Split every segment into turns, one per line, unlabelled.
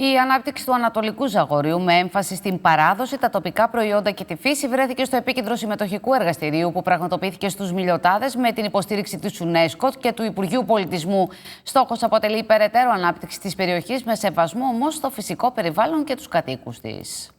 Η ανάπτυξη του Ανατολικού Ζαγορείου, με έμφαση στην παράδοση, τα τοπικά προϊόντα και τη φύση, βρέθηκε στο επίκεντρο συμμετοχικού εργαστηρίου που πραγματοποιήθηκε στους Μιλιοτάδες με την υποστήριξη της UNESCO και του Υπουργείου Πολιτισμού. Στόχος αποτελεί περαιτέρω ανάπτυξη της περιοχής, με σεβασμό όμως στο φυσικό περιβάλλον και τους κατοίκους της.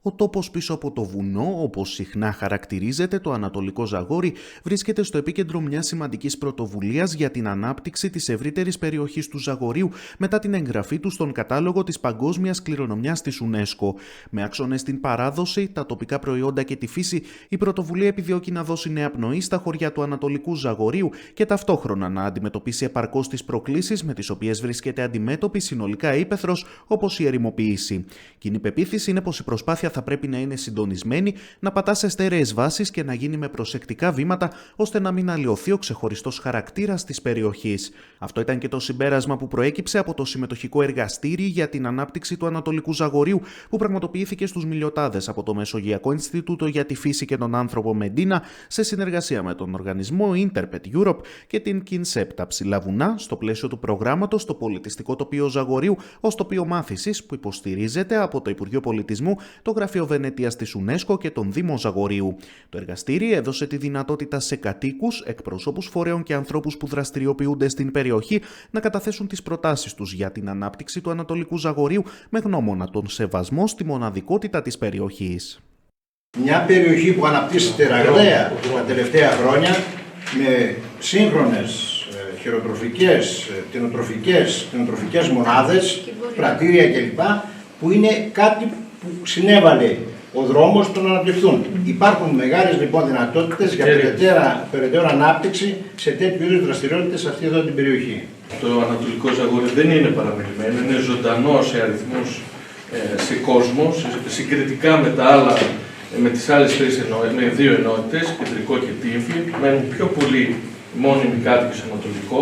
Ο τόπος πίσω από το βουνό, όπως συχνά χαρακτηρίζεται το Ανατολικό Ζαγόρι, βρίσκεται στο επίκεντρο μιας σημαντικής πρωτοβουλίας για την ανάπτυξη της ευρύτερης περιοχής του Ζαγορείου μετά την εγγραφή του στον κατάλογο της Παγκόσμιας Κληρονομιάς της UNESCO. Με άξονες την παράδοση, τα τοπικά προϊόντα και τη φύση, η πρωτοβουλία επιδιώκει να δώσει νέα πνοή στα χωριά του Ανατολικού Ζαγορείου και ταυτόχρονα να αντιμετωπίσει επαρκώς τις προκλήσεις με τις οποίες βρίσκεται αντιμέτωπη συνολικά η ύπαιθρος, όπως η ερημοποίηση. Κοινή πεποίθηση είναι πως η προσπάθεια θα πρέπει να είναι συντονισμένη, να πατά σε στέρεες βάσεις και να γίνει με προσεκτικά βήματα, ώστε να μην αλλοιωθεί ο ξεχωριστός χαρακτήρας της περιοχής. Αυτό ήταν και το συμπέρασμα που προέκυψε από το συμμετοχικό εργαστήρι για την ανάπτυξη του Ανατολικού Ζαγορείου, που πραγματοποιήθηκε στους Μιλιοτάδες από το Μεσογειακό Ινστιτούτο για τη Φύση και τον Άνθρωπο Μεντίνα, σε συνεργασία με τον οργανισμό Interpret Europe και την Kinsep, τα ψηλά βουνά, στο πλαίσιο του προγράμματος Το Πολιτιστικό Τοπίο Ζαγορείου ως τοπίο μάθησης, που υποστηρίζεται από το Υπουργείο Πολιτισμού, το Γραφείο Βενετίας της UNESCO και τον Δήμο Ζαγορείου. Το εργαστήρι έδωσε τη δυνατότητα σε κατοίκους, εκπροσώπους φορέων και ανθρώπους που δραστηριοποιούνται στην περιοχή να καταθέσουν τις προτάσεις τους για την ανάπτυξη του Ανατολικού Ζαγορείου, με γνώμονα τον σεβασμό στη μοναδικότητα της περιοχής.
Μια περιοχή που αναπτύσσεται ραγδαία τα τελευταία χρόνια με σύγχρονες χειροτροφικές, κτηνοτροφικές μονάδες, πρατήρια κλπ. Που είναι κάτι που συνέβαλε ο δρόμος στο να αναπτυχθούν. Υπάρχουν μεγάλες λοιπόν δυνατότητες για περαιτέρω ανάπτυξη σε τέτοιου είδους δραστηριότητες σε αυτή εδώ την περιοχή.
Το Ανατολικό Ζαγόρι δεν είναι παραμελημένο, είναι ζωντανό σε αριθμούς σε κόσμο, συγκριτικά με τις άλλες δύο ενότητες, κεντρικό και τύφλι, μένουν πιο πολύ μόνιμοι κάτοικοι στο Ανατολικό.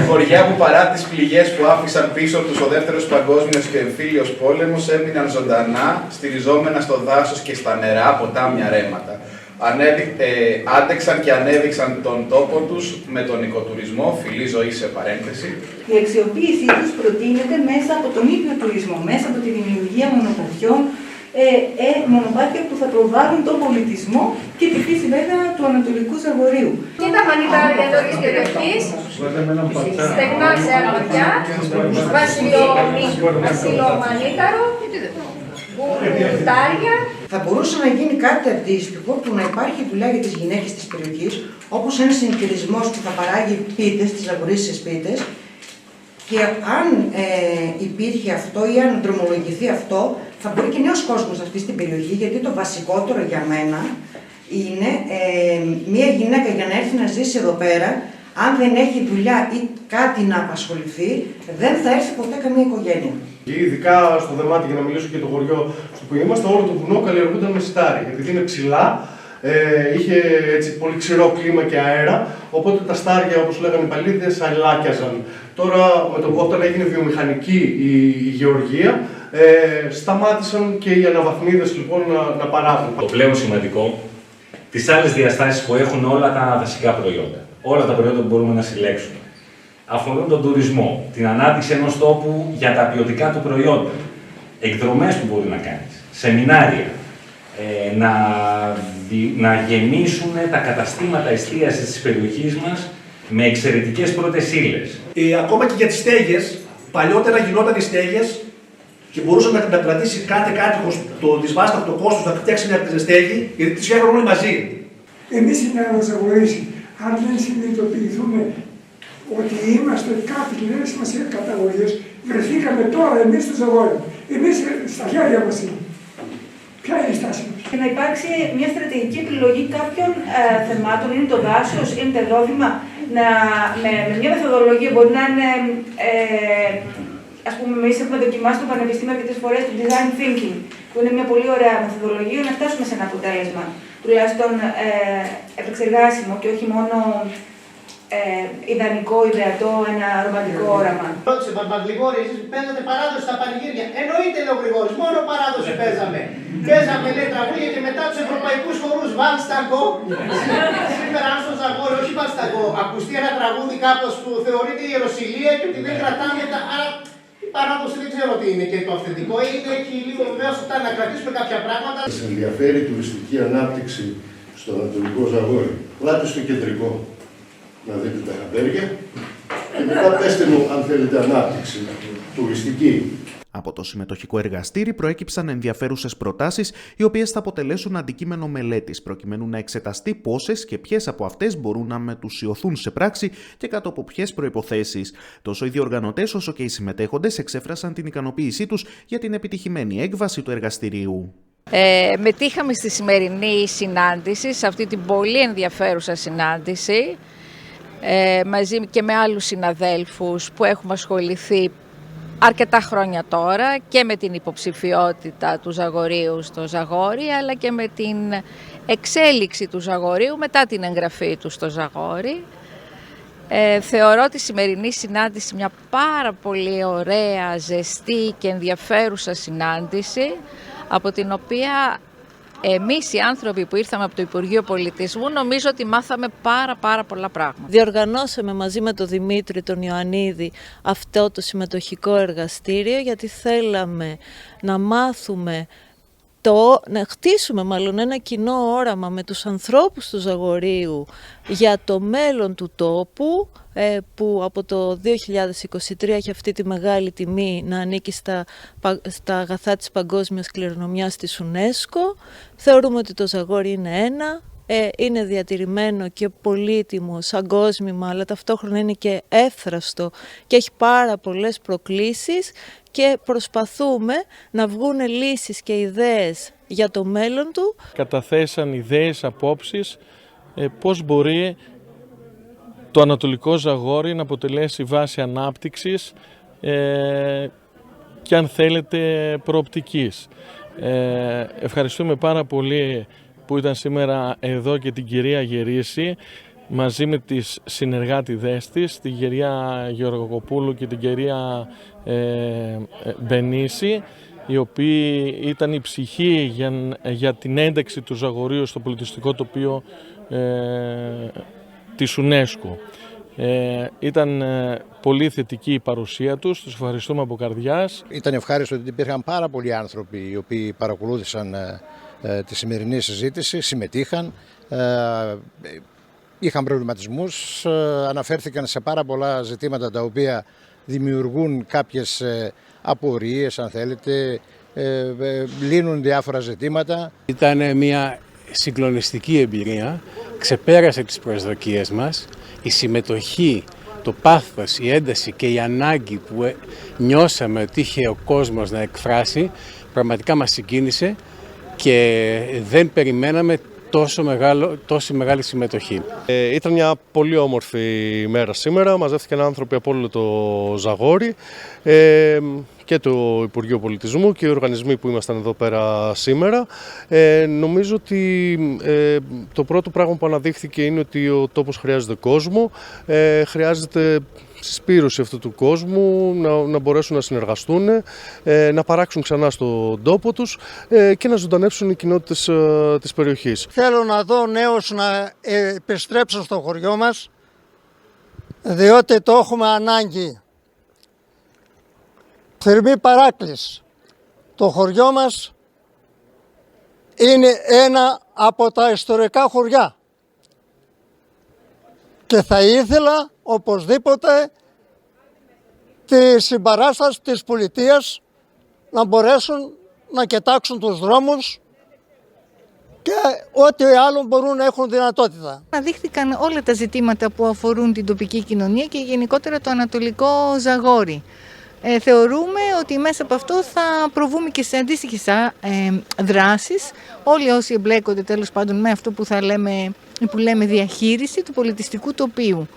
Χωριά που παρά τις πληγές που άφησαν πίσω τους ο Δεύτερος Παγκόσμιος και Εμφύλιος Πόλεμος έμειναν ζωντανά, στηριζόμενα στο δάσος και στα νερά, ποτάμια ρέματα. Άντεξαν και ανέδειξαν τον τόπο τους με τον οικοτουρισμό, φυλή ζωή σε παρένθεση.
Η αξιοποίησή τους προτείνεται μέσα από τον ίδιο τουρισμό, μέσα από τη δημιουργία μονοπατιών, μονοπάτια που θα προβάλλουν τον πολιτισμό και τη φύση βέβαια του Ανατολικού Ζαγορείου.
Και τα μανιτάρια εδώ της περιοχής, στεγνά σε αρματιά, βασιλομανίταρο, μπουτάρια.
Θα μπορούσε να γίνει κάτι αντίστοιχο που να υπάρχει δουλειά για τις γυναίκες της περιοχής, όπως ένας συνεταιρισμός που θα παράγει πίτες, τις ζαγορείσιες πίτες, και αν υπήρχε αυτό ή αν δρομολογηθεί αυτό, θα μπορεί και νέος κόσμος αυτή στην περιοχή, γιατί το βασικότερο για μένα είναι μια γυναίκα για να έρθει να ζήσει εδώ πέρα, αν δεν έχει δουλειά ή κάτι να απασχοληθεί, δεν θα έρθει ποτέ καμία οικογένεια.
Ειδικά στο Δεμάτι, για να μιλήσω και το χωριό στο που είμαστε, όλο το βουνό καλλιεργούνταν με σιτάρι, επειδή είναι ψηλά. Είχε έτσι πολύ ξηρό κλίμα και αέρα, οπότε τα στάρια, όπως λέγανε οι παλίδες, αλάκιαζαν. Τώρα, όταν έγινε βιομηχανική η γεωργία, σταμάτησαν και οι αναβαθμίδες λοιπόν να παράγουν.
Το πλέον σημαντικό, τις άλλες διαστάσεις που έχουν όλα τα δασικά προϊόντα, όλα τα προϊόντα που μπορούμε να συλλέξουμε, αφορούν τον τουρισμό, την ανάπτυξη ενός τόπου για τα ποιοτικά του προϊόντα, εκδρομές που μπορεί να κάνεις, σεμινάρια, να γεμίσουν τα καταστήματα εστίασης της περιοχής μας με εξαιρετικές πρώτες ύλες.
Ακόμα και για τις στέγες, παλιότερα γινόταν οι στέγες και μπορούσε να κρατήσει κάθε κάτοικος το δυσβάσταχτο κόστος να φτιάξει μια στέγη, γιατί τις φτιάχνουν όλοι μαζί.
Εμείς οι νεοζαγορείσοι, αν δεν συνειδητοποιηθούμε ότι είμαστε κάτοικοι, δεν είναι σημασία καταγωγής, βρεθήκαμε τώρα εμείς στο Ζαγόρι. Εμείς στα χέρια μας είναι. Ποια είναι η στάση μας?
Και να υπάρξει μια στρατηγική επιλογή κάποιων θεμάτων, είναι το δάσος, είναι το ερόδημα, με μια μεθοδολογία μπορεί να είναι, ας πούμε, εμείς έχουμε δοκιμάσει στο Πανεπιστήμιο αρκετές φορές το design thinking, που είναι μια πολύ ωραία μεθοδολογία να φτάσουμε σε ένα αποτέλεσμα, τουλάχιστον επεξεργάσιμο και όχι μόνο ιδανικό, ιδεατό, ένα ρομαντικό όραμα.
Ρώτησε Γρηγόρη, εσείς παίζατε παράδοση στα πανηγύρια. Εννοείται, λέει ο Γρηγόρης, μόνο παράδοση παίζαμε. Παίζαμε, λέει, τραγούδια και μετά τους ευρωπαϊκούς χορούς Βάλσταγκο. Σήμερα, αν στο Ζαγόρι, όχι Βάλσταγκο, ακουστεί ένα τραγούδι κάπως που θεωρείται ιεροσυλία και ότι δεν κρατάμε τα. Άρα παράδοση δεν ξέρω τι είναι και το αυθεντικό είναι και λίγο βεβαίως αυτά να κρατήσουμε κάποια πράγματα.
Σας ενδιαφέρει η τουριστική ανάπτυξη στο Ανατολικό Ζαγόρι? Πάτε στο κεντρικό να δείτε τα χαμπέρια και μετά πέστε μου αν θέλετε ανάπτυξη τουριστική.
Από το συμμετοχικό εργαστήρι προέκυψαν ενδιαφέρουσες προτάσεις, οι οποίες θα αποτελέσουν αντικείμενο μελέτης, προκειμένου να εξεταστεί πόσες και ποιες από αυτές μπορούν να μετουσιωθούν σε πράξη και κάτω από ποιες προϋποθέσεις. Τόσο οι διοργανωτές όσο και οι συμμετέχοντες εξέφρασαν την ικανοποίησή τους για την επιτυχημένη έκβαση του εργαστηρίου.
Μετήχαμε στη σημερινή συνάντηση, σε αυτή την πολύ ενδιαφέρουσα συνάντηση, μαζί και με άλλους συναδέλφους που έχουμε ασχοληθεί αρκετά χρόνια τώρα και με την υποψηφιότητα του Ζαγορίου στο Ζαγόρι, αλλά και με την εξέλιξη του Ζαγορίου μετά την εγγραφή του στο Ζαγόρι. Θεωρώ τη σημερινή συνάντηση μια πάρα πολύ ωραία, ζεστή και ενδιαφέρουσα συνάντηση, από την οποία εμείς οι άνθρωποι που ήρθαμε από το Υπουργείο Πολιτισμού νομίζω ότι μάθαμε πάρα πολλά πράγματα.
Διοργανώσαμε μαζί με τον Δημήτρη τον Ιωαννίδη αυτό το συμμετοχικό εργαστήριο, γιατί θέλαμε να μάθουμε, να χτίσουμε μάλλον ένα κοινό όραμα με τους ανθρώπους του Ζαγορίου για το μέλλον του τόπου, που από το 2023 έχει αυτή τη μεγάλη τιμή να ανήκει στα αγαθά της παγκόσμιας κληρονομιάς της UNESCO. Θεωρούμε ότι το Ζαγόρι είναι ένα, είναι διατηρημένο και πολύτιμο σαν κόσμημα, αλλά ταυτόχρονα είναι και εύθραστο και έχει πάρα πολλές προκλήσεις και προσπαθούμε να βγουν λύσεις και ιδέες για το μέλλον του.
Καταθέσαν ιδέες, απόψεις, πώς μπορεί το Ανατολικό Ζαγόρι να αποτελέσει βάση ανάπτυξης και αν θέλετε προοπτικής. Ευχαριστούμε πάρα πολύ που ήταν σήμερα εδώ και την κυρία Γερίση μαζί με τις συνεργάτηδές της, την κυρία Γεωργοκοπούλου και την κυρία Μπενίση, οι οποίοι ήταν η ψυχή για την ένταξη του Ζαγορίου στο πολιτιστικό τοπίο της UNESCO. Ήταν πολύ θετική η παρουσία τους, τους ευχαριστούμε από καρδιάς.
Ήταν ευχάριστο ότι υπήρχαν πάρα πολλοί άνθρωποι οι οποίοι παρακολούθησαν τη σημερινή συζήτηση, συμμετείχαν, είχαν προβληματισμούς, αναφέρθηκαν σε πάρα πολλά ζητήματα τα οποία δημιουργούν κάποιες απορίες, αν θέλετε, λύνουν διάφορα ζητήματα.
Ήταν μια συγκλονιστική εμπειρία, ξεπέρασε τις προσδοκίες μας, η συμμετοχή, το πάθος, η ένταση και η ανάγκη που νιώσαμε ότι είχε ο κόσμος να εκφράσει, πραγματικά μας συγκίνησε και δεν περιμέναμε τόσο μεγάλη συμμετοχή.
Ήταν μια πολύ όμορφη μέρα σήμερα, μαζεύτηκαν άνθρωποι από όλο το Ζαγόρι και το Υπουργείο Πολιτισμού και οι οργανισμοί που ήμασταν εδώ πέρα σήμερα. Νομίζω ότι το πρώτο πράγμα που αναδείχθηκε είναι ότι ο τόπος χρειάζεται κόσμο, χρειάζεται συσπήρωση αυτού του κόσμου, να μπορέσουν να συνεργαστούν, να παράξουν ξανά στον τόπο τους και να ζωντανέψουν οι κοινότητες της περιοχής.
Θέλω να δω νέους να επιστρέψουν στο χωριό μας, διότι το έχουμε ανάγκη. Θερμή παράκληση. Το χωριό μας είναι ένα από τα ιστορικά χωριά και θα ήθελα οπωσδήποτε τη συμπαράσταση της πολιτείας να μπορέσουν να κοιτάξουν τους δρόμους και ό,τι άλλο μπορούν να έχουν δυνατότητα.
Αναδείχθηκαν όλα τα ζητήματα που αφορούν την τοπική κοινωνία και γενικότερα το Ανατολικό Ζαγόρι. Θεωρούμε ότι μέσα από αυτό θα προβούμε και σε αντίστοιχες δράσεις, όλοι όσοι εμπλέκονται τέλος πάντων με αυτό που λέμε διαχείριση του πολιτιστικού τοπίου.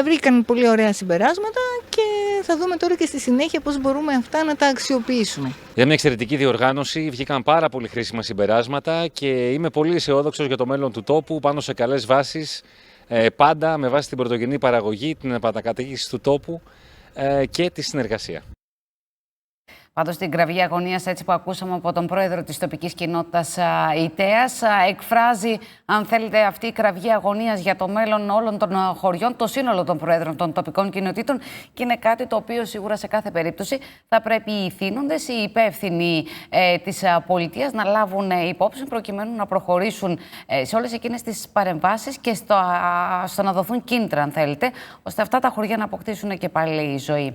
Βρήκαν πολύ ωραία συμπεράσματα και θα δούμε τώρα και στη συνέχεια πώς μπορούμε αυτά να τα αξιοποιήσουμε.
Για μια εξαιρετική διοργάνωση, βγήκαν πάρα πολύ χρήσιμα συμπεράσματα και είμαι πολύ αισιόδοξος για το μέλλον του τόπου πάνω σε καλές βάσεις, πάντα με βάση την πρωτογενή παραγωγή, την επανακατοίκηση του τόπου και τη συνεργασία.
Πάντως, την κραυγή αγωνίας, έτσι που ακούσαμε από τον πρόεδρο της τοπικής κοινότητας Ιτέας, εκφράζει, αν θέλετε, αυτή η κραυγή αγωνίας για το μέλλον όλων των χωριών, το σύνολο των πρόεδρων των τοπικών κοινοτήτων, και είναι κάτι το οποίο σίγουρα σε κάθε περίπτωση θα πρέπει οι ηθήνοντες, οι υπεύθυνοι της πολιτείας να λάβουν υπόψη, προκειμένου να προχωρήσουν σε όλες εκείνες τις παρεμβάσεις και στο να δοθούν κίνητρα, αν θέλετε, ώστε αυτά τα χωριά να αποκτήσουν και πάλι ζωή.